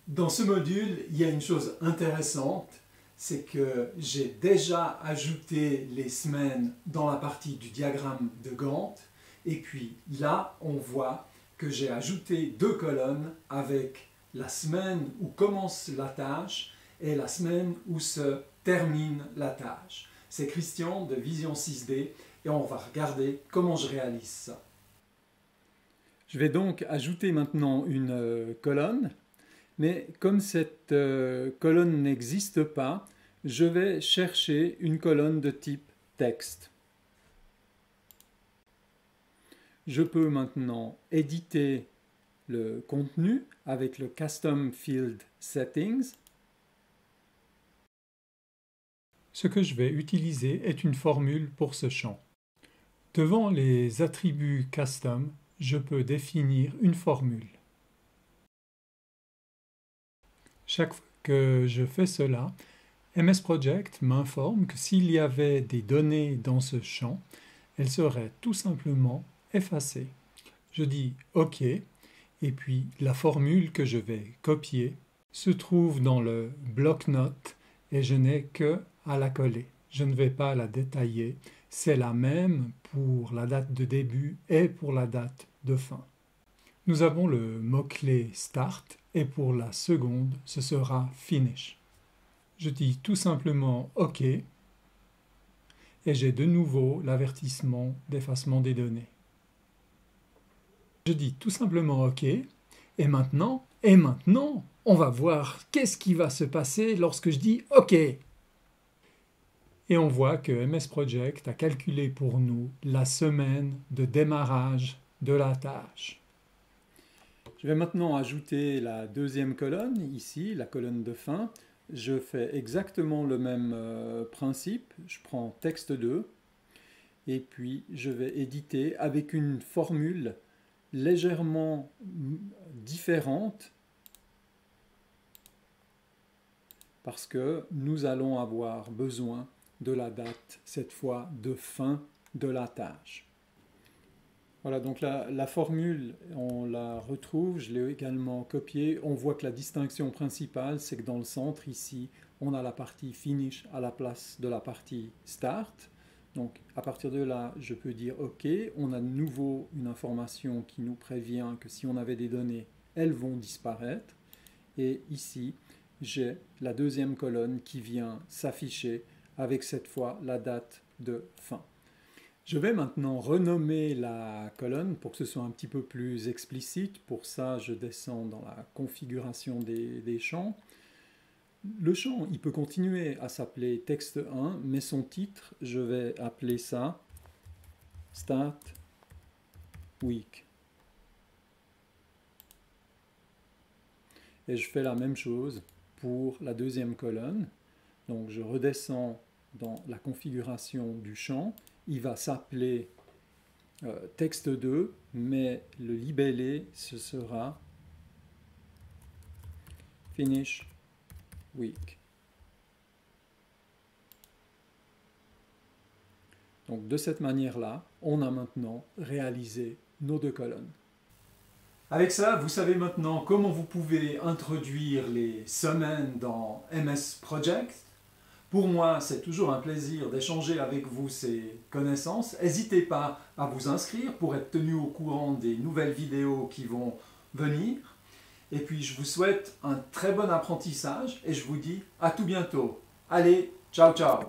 Dans ce module, il y a une chose intéressante, c'est que j'ai déjà ajouté les semaines dans la partie du diagramme de Gantt, et puis là, on voit que j'ai ajouté deux colonnes avec la semaine où commence la tâche et la semaine où se termine la tâche. C'est Christian de Vision 6D et on va regarder comment je réalise ça. Je vais donc ajouter maintenant une colonne, mais comme cette colonne n'existe pas, je vais chercher une colonne de type texte. Je peux maintenant éditer le contenu avec le Custom Field Settings. Ce que je vais utiliser est une formule pour ce champ. Devant les attributs Custom, je peux définir une formule. Chaque fois que je fais cela, MS Project m'informe que s'il y avait des données dans ce champ, elles seraient tout simplement effacées. Je dis OK, et puis la formule que je vais copier se trouve dans le bloc-notes et je n'ai que à la coller. Je ne vais pas la détailler, c'est la même pour la date de début et pour la date de fin. Nous avons le mot-clé Start et pour la seconde, ce sera Finish. Je dis tout simplement OK et j'ai de nouveau l'avertissement d'effacement des données. Je dis tout simplement OK et maintenant, on va voir qu'est-ce qui va se passer lorsque je dis OK. Et on voit que MS Project a calculé pour nous la semaine de démarrage de la tâche. Je vais maintenant ajouter la deuxième colonne, ici, la colonne de fin. Je fais exactement le même principe. Je prends texte 2 et puis je vais éditer avec une formule légèrement différente parce que nous allons avoir besoin de la date, cette fois de fin de la tâche. Voilà, donc la formule, on la retrouve, je l'ai également copiée. On voit que la distinction principale, c'est que dans le centre, ici, on a la partie Finish à la place de la partie Start. Donc, à partir de là, je peux dire OK. On a de nouveau une information qui nous prévient que si on avait des données, elles vont disparaître. Et ici, j'ai la deuxième colonne qui vient s'afficher avec cette fois la date de fin. Je vais maintenant renommer la colonne pour que ce soit un petit peu plus explicite. Pour ça, je descends dans la configuration des champs. Le champ, il peut continuer à s'appeler texte 1, mais son titre, je vais appeler ça Start Week. Et je fais la même chose pour la deuxième colonne. Donc je redescends dans la configuration du champ. Il va s'appeler texte 2, mais le libellé, ce sera Finish Week. Donc de cette manière-là, on a maintenant réalisé nos deux colonnes. Avec ça, vous savez maintenant comment vous pouvez introduire les semaines dans MS Project. Pour moi, c'est toujours un plaisir d'échanger avec vous ces connaissances. N'hésitez pas à vous inscrire pour être tenu au courant des nouvelles vidéos qui vont venir. Et puis, je vous souhaite un très bon apprentissage et je vous dis à tout bientôt. Allez, ciao ciao!